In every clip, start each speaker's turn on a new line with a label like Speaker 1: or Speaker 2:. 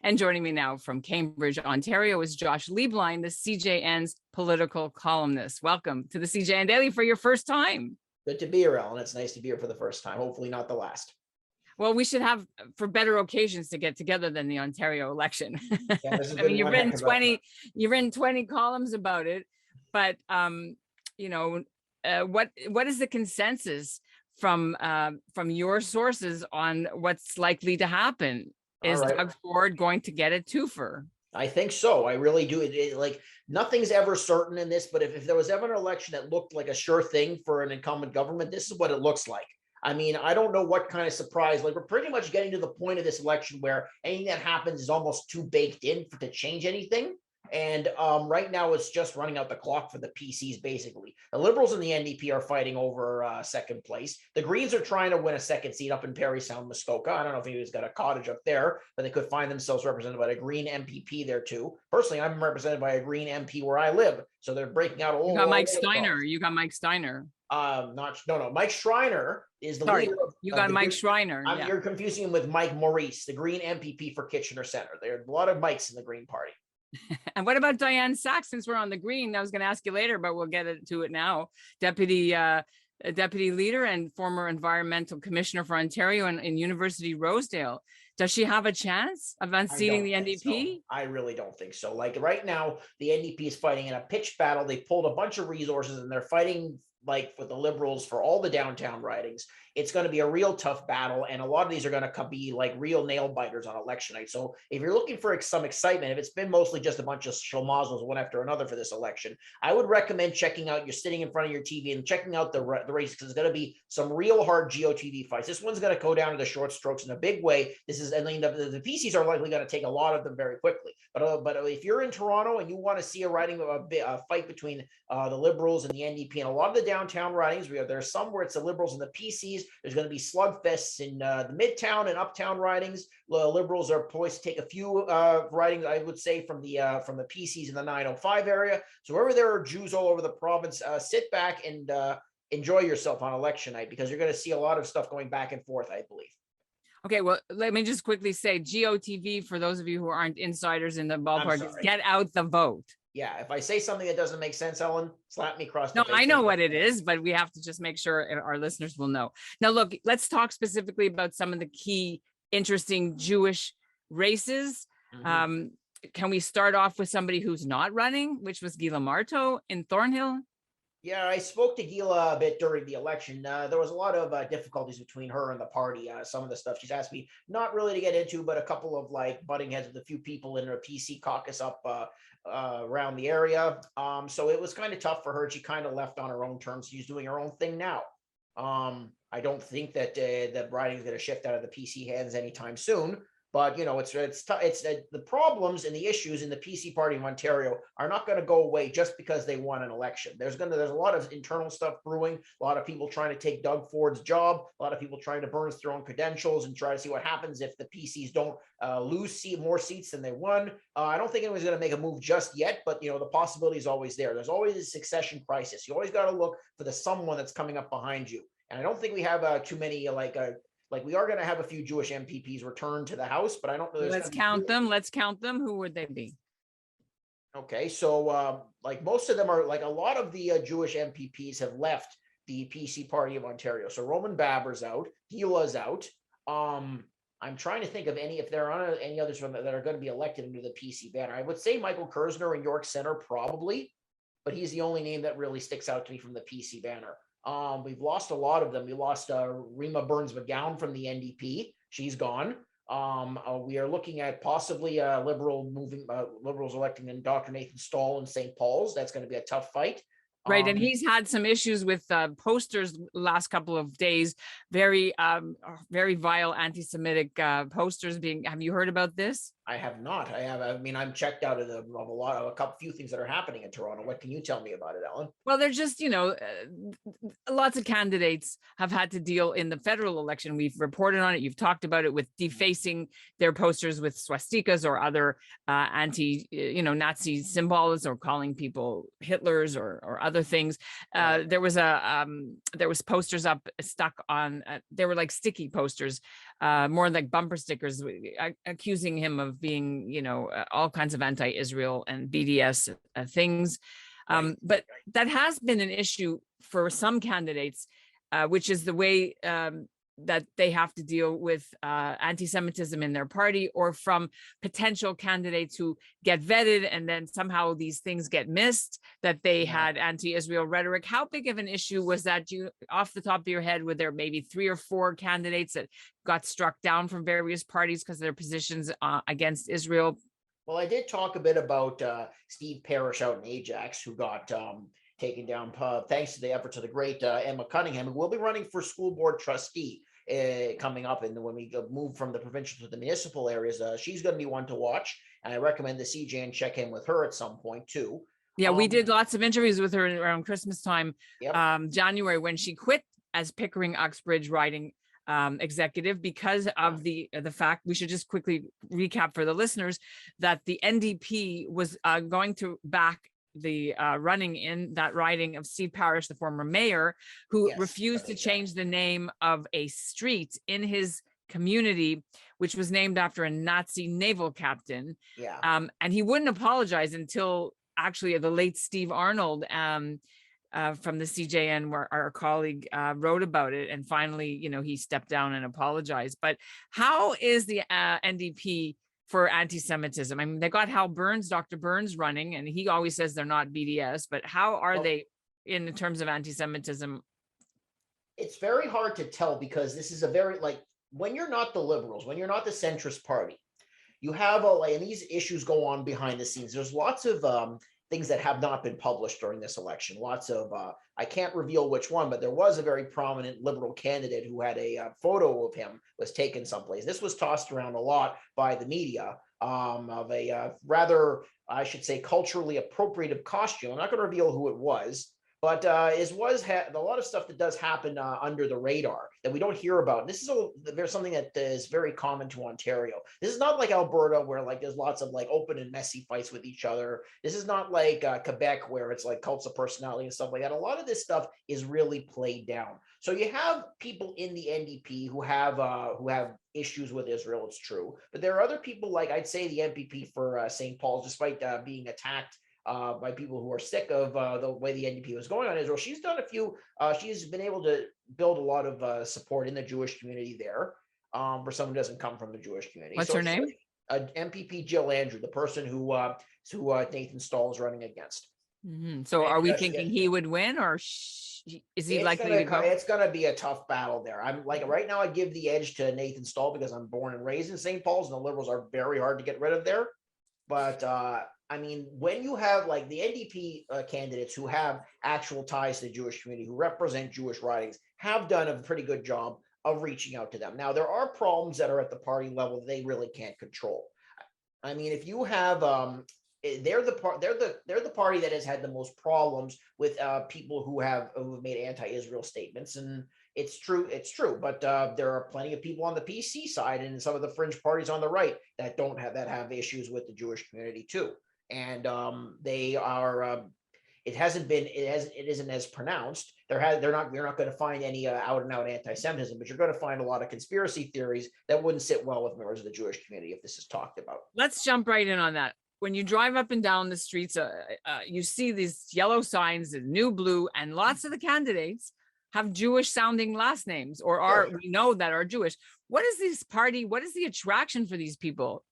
Speaker 1: And joining me now from Cambridge, Ontario is Josh Lieblein, the CJN's political columnist. Welcome to the CJN Daily for your first time.
Speaker 2: Good to be here, Ellen. It's nice to be here for the first time. Hopefully not the last.
Speaker 1: Well, we should have for better occasions to get together than the Ontario election.
Speaker 2: Yeah, this has
Speaker 1: I
Speaker 2: been
Speaker 1: mean,
Speaker 2: one heck of a-
Speaker 1: you've written 20 columns about it, but what is the consensus from your sources on what's likely to happen? Is
Speaker 2: All right.
Speaker 1: Doug Ford going to get a twofer?
Speaker 2: I think so. I really do. Like nothing's ever certain in this, but if there was ever an election that looked like a sure thing for an incumbent government, this is what it looks like. I mean, I don't know what kind of surprise, like we're pretty much getting to the point of this election where anything that happens is almost too baked in to change anything. And right now it's just running out the clock for the PCs, basically. The Liberals and the NDP are fighting over second place. The Greens are trying to win a second seat up in Parry Sound, Muskoka. I don't know if anybody's got a cottage up there, but they could find themselves represented by a Green MPP there too. Personally, I'm represented by a Green MP where I live. So they're breaking out all.
Speaker 1: You got Mike Steiner. You got Mike Steiner.
Speaker 2: No. Mike Schreiner is the leader.
Speaker 1: You got Mike Schreiner. Yeah.
Speaker 2: You're confusing him with Mike Maurice, the Green MPP for Kitchener Center. There are a lot of Mikes in the Green Party.
Speaker 1: And what about Dianne Saxe? Since we're on the Green, I was going to ask you later, but we'll get to it now. Deputy leader and former environmental commissioner for Ontario and University Rosedale. Does she have a chance of unseating the NDP?
Speaker 2: So. I really don't think so. Like right now, the NDP is fighting in a pitched battle. They pulled a bunch of resources and they're fighting like with the Liberals for all the downtown ridings. It's going to be a real tough battle. And a lot of these are going to be like real nail biters on election night. So if you're looking for some excitement, if it's been mostly just a bunch of schmozzles one after another for this election, I would recommend checking out, you're sitting in front of your TV and checking out the race, because there's going to be some real hard GOTV fights. This one's going to go down to the short strokes in a big way. This is, and the PCs are likely going to take a lot of them very quickly. But if you're in Toronto and you want to see a fight between the Liberals and the NDP and a lot of the downtown ridings, there's some where it's the Liberals and the PCs. There's going to be slugfests in the Midtown and Uptown ridings. The Liberals are poised to take a few ridings, I would say, from the PCs in the 905 area. So wherever there are Jews all over the province, sit back and enjoy yourself on election night, because you're going to see a lot of stuff going back and forth, I believe.
Speaker 1: Okay, well, let me just quickly say GOTV, for those of you who aren't insiders in the ballpark, is get out the vote.
Speaker 2: Yeah, if I say something that doesn't make sense, Ellen, slap me across the face.
Speaker 1: No, I know what it is, but we have to just make sure our listeners will know. Now, look, let's talk specifically about some of the key, interesting Jewish races. Mm-hmm. Can we start off with somebody who's not running, which was Gila Marto in Thornhill?
Speaker 2: Yeah, I spoke to Gila a bit during the election. There was a lot of difficulties between her and the party. Some of the stuff she's asked me not really to get into, but a couple of like butting heads with a few people in her PC caucus up around the area. So it was kind of tough for her. She kind of left on her own terms. She's doing her own thing now. I don't think that the riding is going to shift out of the PC hands anytime soon. But, you know, it's the problems and the issues in the PC party of Ontario are not going to go away just because they won an election. There's a lot of internal stuff brewing, a lot of people trying to take Doug Ford's job, a lot of people trying to burn their own credentials and try to see what happens if the PCs don't lose more seats than they won. I don't think anyone's going to make a move just yet, but, you know, the possibility is always there. There's always a succession crisis. You always got to look for the someone that's coming up behind you. And I don't think we have too many like we are going to have a few Jewish MPPs return to the House, but I don't know.
Speaker 1: Let's count them. Let's count them. Who would they be?
Speaker 2: Okay, so like most of them are, like a lot of the Jewish MPPs have left the PC party of Ontario. So Roman Baber's out, Gila's out. I'm trying to think of if there are any others that are going to be elected into the PC banner. I would say Michael Kersner in York Center probably, but he's the only name that really sticks out to me from the PC banner. We've lost a lot of them. We lost Rima Burns-McGowan from the NDP. She's gone. We are looking at possibly Liberals electing Dr. Nathan Stahl in St. Paul's. That's going to be a tough fight.
Speaker 1: Right, and he's had some issues with posters last couple of days. Very vile anti-Semitic posters being. Have you heard about this?
Speaker 2: I have not. I mean, I'm checked out of a few things that are happening in Toronto. What can you tell me about it, Ellen?
Speaker 1: Well, they're just, lots of candidates have had to deal in the federal election. We've reported on it. You've talked about it with defacing their posters with swastikas or other Nazi symbols, or calling people Hitlers or other other things. There was posters up stuck on, they were like sticky posters, more like bumper stickers, accusing him of being, all kinds of anti-Israel and BDS things. But that has been an issue for some candidates, which is the way that they have to deal with anti-Semitism in their party, or from potential candidates who get vetted and then somehow these things get missed, that they had anti-Israel rhetoric. How big of an issue was that? You, off the top of your head, were there maybe 3 or 4 candidates that got struck down from various parties because of their positions against Israel?
Speaker 2: Well, I did talk a bit about Steve Parrish out in Ajax, who got taken down thanks to the efforts of the great Emma Cunningham, who will be running for school board trustee coming up. And when we move from the provincial to the municipal areas, she's going to be one to watch. And I recommend the CJN check in with her at some point too.
Speaker 1: Yeah, we did lots of interviews with her around Christmas time,
Speaker 2: Yep.
Speaker 1: January, when she quit as Pickering Uxbridge riding executive because of the fact, we should just quickly recap for the listeners, that the NDP was going to back the running in that riding of Steve Parrish, the former mayor, who refused to change the name of a street in his community, which was named after a Nazi naval captain. And he wouldn't apologize until actually the late Steve Arnold from the CJN, where our colleague wrote about it, and finally, he stepped down and apologized. But how is the NDP for anti-Semitism? I mean, they got Dr. Burns running, and he always says they're not BDS, but how are they in terms of anti-Semitism?
Speaker 2: It's very hard to tell, because this is a very, when you're not the liberals, when you're not the centrist party, you have and these issues go on behind the scenes. There's lots of things that have not been published during this election. Lots of, I can't reveal which one, but there was a very prominent liberal candidate who had a photo of him was taken someplace. This was tossed around a lot by the media of a rather, I should say, culturally appropriative costume. I'm not going to reveal who it was, but a lot of stuff that does happen under the radar that we don't hear about. This is there's something that is very common to Ontario. This is not like Alberta, where there's lots of open and messy fights with each other. This is not like Quebec, where it's cults of personality and stuff like that. A lot of this stuff is really played down. So you have people in the NDP who have issues with Israel. It's true, but there are other people, like I'd say the MPP for St. Paul's, despite being attacked by people who are sick of the way the NDP was going on Israel. She's done a few, she's been able to build a lot of support in the Jewish community there for someone who doesn't come from the Jewish community.
Speaker 1: What's her name?
Speaker 2: MPP Jill Andrew, the person who Nathan Stahl is running against.
Speaker 1: So are we thinking he would win, or is he likely to go?
Speaker 2: It's going to be a tough battle there. I'm right now, I give the edge to Nathan Stahl because I'm born and raised in St. Paul's, and the Liberals are very hard to get rid of there. But I mean, when you have the NDP candidates who have actual ties to the Jewish community, who represent Jewish ridings, have done a pretty good job of reaching out to them. Now, there are problems that are at the party level that they really can't control. I mean, if you have, they're the party that has had the most problems with people who have made anti-Israel statements, and it's true. But there are plenty of people on the PC side and some of the fringe parties on the right that have issues with the Jewish community too. And they are. It isn't as pronounced. You're not going to find any out and out anti-Semitism, but you're going to find a lot of conspiracy theories that wouldn't sit well with members of the Jewish community if this is talked about.
Speaker 1: Let's jump right in on that. When you drive up and down the streets, you see these yellow signs, new, blue, and lots of the candidates have Jewish sounding last names, or we know that are Jewish. What is this party? What is the attraction for these people?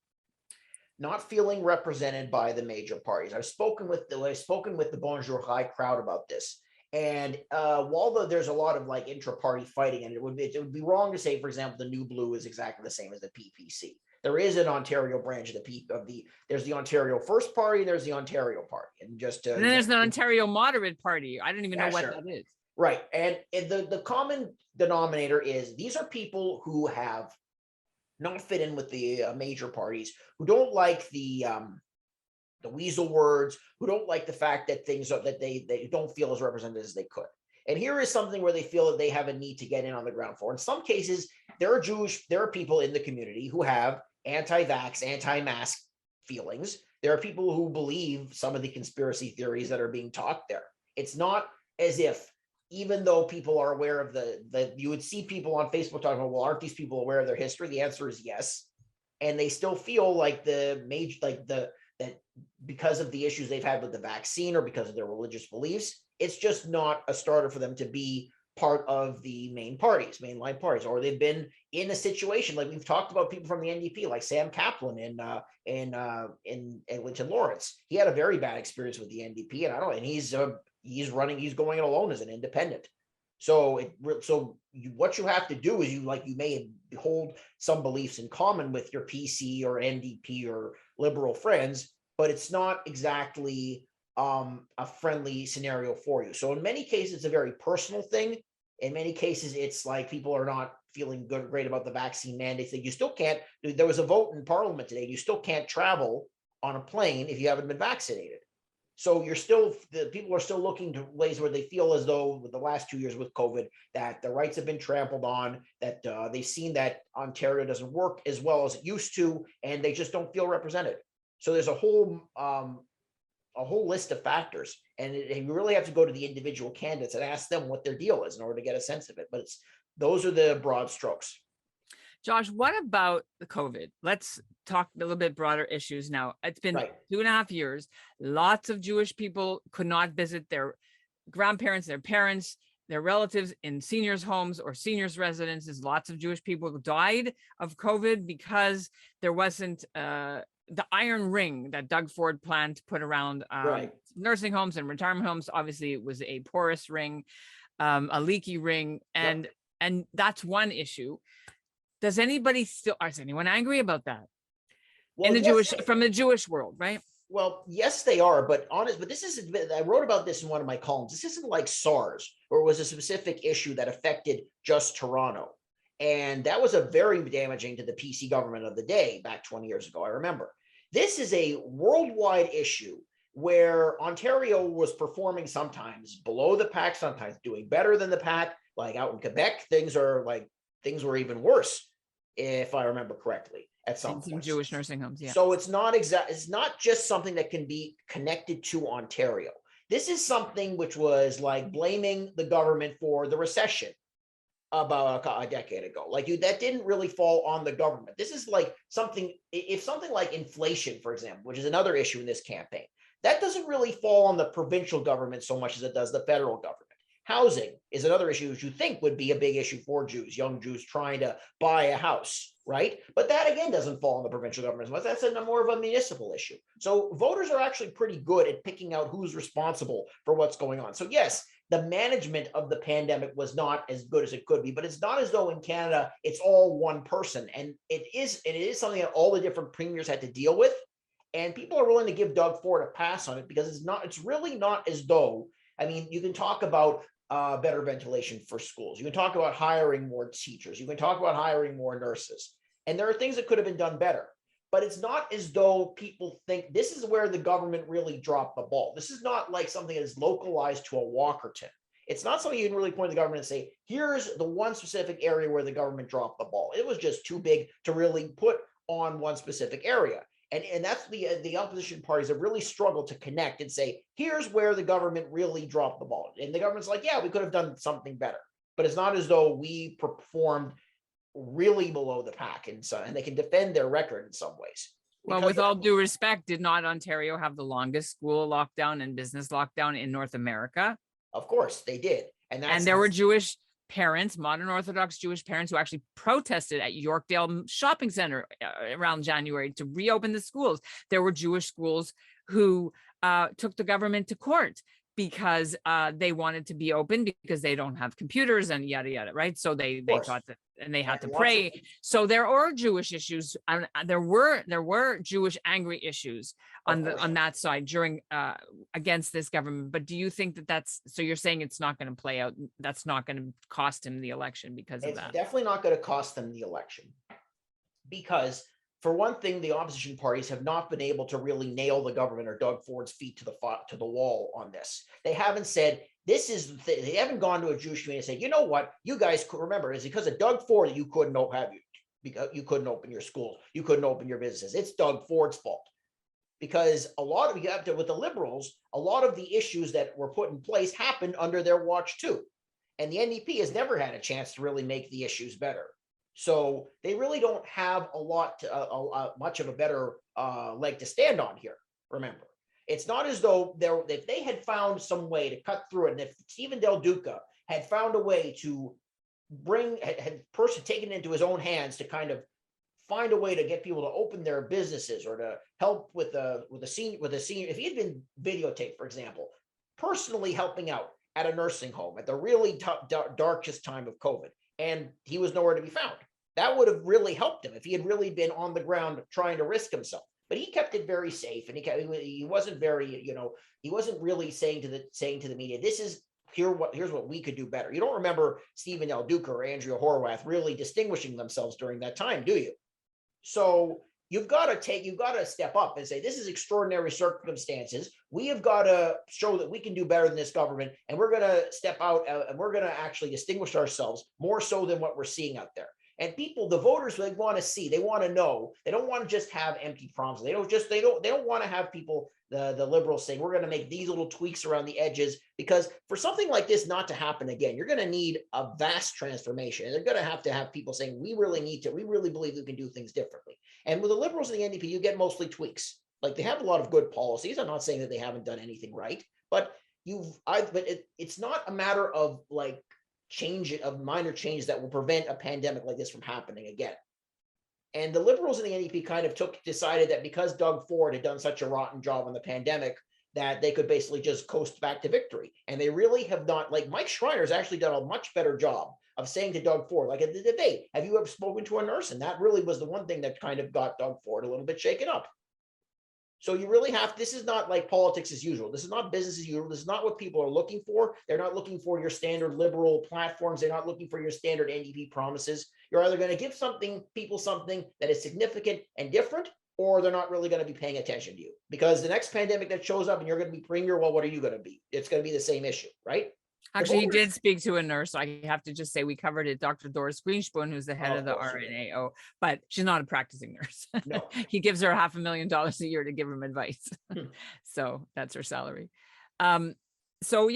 Speaker 2: Not feeling represented by the major parties. I've spoken with the Bonjour High crowd about this, and while there's a lot of intra-party fighting, and it would be wrong to say, for example, the New Blue is exactly the same as the PPC. There is an Ontario branch of there's the Ontario First Party, and there's the Ontario Party, and then
Speaker 1: there's an Ontario Moderate Party. I don't even know what that is.
Speaker 2: Right, and the common denominator is these are people who have not fit in with the major parties, who don't like the weasel words, who don't like the fact that things that they don't feel as represented as they could. And here is something where they feel that they have a need to get in on the ground floor. In some cases, there are people in the community who have anti-vax, anti-mask feelings. There are people who believe some of the conspiracy theories that are being taught there. It's not as if, even though people are aware of you would see people on Facebook talking about, well, aren't these people aware of their history? The answer is yes. And they still feel like that because of the issues they've had with the vaccine or because of their religious beliefs, it's just not a starter for them to be part of the mainline parties, or they've been in a situation like we've talked about people from the NDP, like Sam Kaplan in Eglinton Lawrence. He had a very bad experience with the NDP, and he's going it alone as an independent. So what you have to do is you may hold some beliefs in common with your PC or NDP or liberal friends, but it's not exactly a friendly scenario for you. So in many cases, it's a very personal thing. In many cases, it's like people are not feeling great about the vaccine mandates. That you still can't. There was a vote in Parliament today. You still can't travel on a plane if you haven't been vaccinated. So people are still looking to ways where they feel as though with the last 2 years with COVID that their rights have been trampled on, that they've seen that Ontario doesn't work as well as it used to, and they just don't feel represented. So there's a whole list of factors, and you really have to go to the individual candidates and ask them what their deal is in order to get a sense of it. But those are the broad strokes.
Speaker 1: Josh, what about the COVID? Let's talk a little bit broader issues now. It's been 2.5 years. Lots of Jewish people could not visit their grandparents, their parents, their relatives in seniors' homes or seniors' residences. Lots of Jewish people died of COVID because there wasn't the iron ring that Doug Ford planned to put around nursing homes and retirement homes. Obviously, it was a porous ring, a leaky ring, and that's one issue. Is anyone angry about that? Well, from the Jewish world, right?
Speaker 2: Well, yes, they are, but I wrote about this in one of my columns. This isn't like SARS, where it was a specific issue that affected just Toronto. And that was a very damaging to the PC government of the day back 20 years ago, I remember. This is a worldwide issue where Ontario was performing sometimes below the pack, sometimes doing better than the pack. Like out in Quebec, things were even worse, if I remember correctly, at some
Speaker 1: Jewish nursing homes. Yeah.
Speaker 2: So it's not just something that can be connected to Ontario. This is something which was like blaming the government for the recession about a decade ago. That didn't really fall on the government. This is like something like inflation, for example, which is another issue in this campaign, that doesn't really fall on the provincial government so much as it does the federal government. Housing is another issue which you think would be a big issue for Jews, young Jews trying to buy a house, right? But that again doesn't fall on the provincial government as much. That's more of a municipal issue. So voters are actually pretty good at picking out who's responsible for what's going on. So yes, the management of the pandemic was not as good as it could be, but it's not as though in Canada it's all one person. And it is something that all the different premiers had to deal with. And people are willing to give Doug Ford a pass on it because it's really not as though, you can talk about better ventilation for schools. You can talk about hiring more teachers. You can talk about hiring more nurses. And there are things that could have been done better. But it's not as though people think this is where the government really dropped the ball. This is not like something that is localized to a Walkerton. It's not something you can really point to the government and say, here's the one specific area where the government dropped the ball. It was just too big to really put on one specific area. And that's the opposition parties have really struggled to connect and say, here's where the government really dropped the ball. And the government's like, yeah, we could have done something better. But it's not as though we performed really below the pack, and they can defend their record in some ways.
Speaker 1: Well, with all due respect, did not Ontario have the longest school lockdown and business lockdown in North America?
Speaker 2: Of course, they did.
Speaker 1: And there were Jewish parents, modern Orthodox Jewish parents, who actually protested at Yorkdale Shopping Center around January to reopen the schools. There were Jewish schools who took the government to court because they wanted to be open because they don't have computers and yada, yada, right? So they thought that, and they had to pray. So there are Jewish issues. There were Jewish angry issues on that side during against this government. But do you think so you're saying it's not going to play out? That's not going to cost him the election because of that?
Speaker 2: It's definitely not going to cost them the election because, for one thing, the opposition parties have not been able to really nail the government or Doug Ford's feet to the wall on this. They haven't said, they haven't gone to a Jewish community and said, you know what, you guys could remember, it's because of Doug Ford that you couldn't open your schools, you couldn't open your businesses. It's Doug Ford's fault. because a lot of, you have to, with the liberals, a lot of the issues that were put in place happened under their watch too. And the NDP has never had a chance to really make the issues better. So they really don't have a lot, much of a better leg to stand on here. Remember, it's not as though if they had found some way to cut through it, and if Stephen Del Duca had found a way to had taken it into his own hands to kind of find a way to get people to open their businesses or to help with a senior, if he had been videotaped, for example, personally helping out at a nursing home at the really darkest time of COVID, and he was nowhere to be found, that would have really helped him if he had really been on the ground trying to risk himself. But he kept it very safe, and he wasn't very, he wasn't really saying to the media, here's what we could do better. You don't remember Stephen Del Duca or Andrea Horwath really distinguishing themselves during that time, do you? So you've got to step up and say, this is extraordinary circumstances. We have got to show that we can do better than this government, and we're going to step out and we're going to actually distinguish ourselves more so than what we're seeing out there. And people, the voters, they want to see, they want to know, they don't want to just have empty promises. They don't want to have people, the liberals saying, we're going to make these little tweaks around the edges, because for something like this not to happen again, you're going to need a vast transformation. And they're going to have people saying, we really believe we can do things differently. And with the liberals and the NDP, you get mostly tweaks. Like, they have a lot of good policies. I'm not saying that they haven't done anything right, but it's not a matter of like minor change that will prevent a pandemic like this from happening again. And the liberals and the NDP kind of decided that because Doug Ford had done such a rotten job on the pandemic, that they could basically just coast back to victory. And they really have not. Like, Mike Schreiner's actually done a much better job of saying to Doug Ford, like at the debate, have you ever spoken to a nurse? And that really was the one thing that kind of got Doug Ford a little bit shaken up. So you really this is not like politics as usual. This is not business as usual. This is not what people are looking for. They're not looking for your standard liberal platforms. They're not looking for your standard NDP promises. You're either going to give people something that is significant and different, or they're not really going to be paying attention to you. Because the next pandemic that shows up and you're going to be premier, well, what are you going to be? It's going to be the same issue, right?
Speaker 1: Actually, he did speak to a nurse. I have to just say, we covered it, Dr. Doris Greenspoon, who's the head of the RNAO, but she's not a practicing nurse.
Speaker 2: No.
Speaker 1: He gives her $500,000 a year to give him advice. So that's her salary. So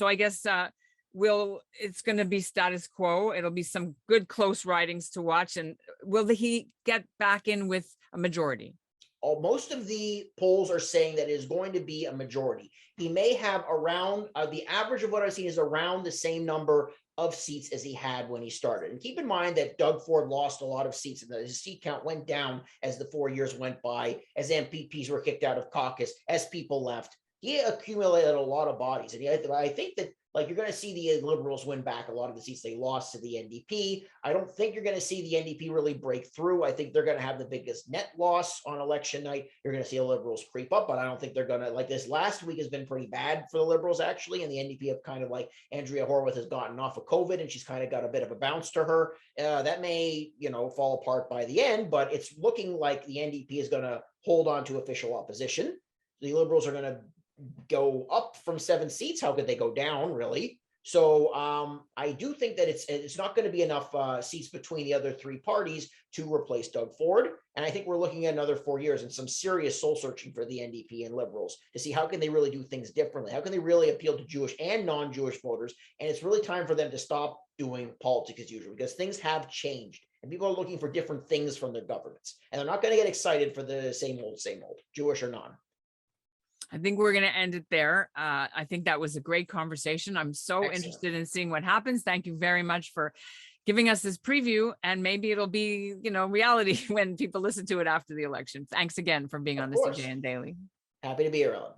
Speaker 1: I guess it's going to be status quo. It'll be some good close ridings to watch. And will he get back in with a majority?
Speaker 2: Most of the polls are saying that it is going to be a majority. He may have around, the average of what I've seen is around the same number of seats as he had when he started. And keep in mind that Doug Ford lost a lot of seats, and his seat count went down as the 4 years went by, as MPPs were kicked out of caucus, as people left. He accumulated a lot of bodies. And I think that, like, you're going to see the liberals win back a lot of the seats they lost to the NDP. I don't think you're going to see the NDP really break through. I think they're going to have the biggest net loss on election night. You're going to see the liberals creep up, but I don't think they're going to, like, this last week has been pretty bad for the liberals, actually. And the NDP have kind of, like, Andrea Horwath has gotten off of COVID, and she's kind of got a bit of a bounce to her. That may, fall apart by the end, but it's looking like the NDP is going to hold on to official opposition. The liberals are going to go up from 7 seats. How could they go down, really? So I do think that it's not going to be enough seats between the other 3 parties to replace Doug Ford. And I think we're looking at another 4 years and some serious soul searching for the NDP and liberals to see how can they really do things differently? How can they really appeal to Jewish and non-Jewish voters? And it's really time for them to stop doing politics as usual, because things have changed and people are looking for different things from their governments. And they're not going to get excited for the same old, Jewish or non.
Speaker 1: I think we're going to end it there. I think that was a great conversation. I'm so interested in seeing what happens. Thank you very much for giving us this preview, and maybe it'll be, reality when people listen to it after the election. Thanks again for being on the CJN Daily.
Speaker 2: Happy to be here, Ellen.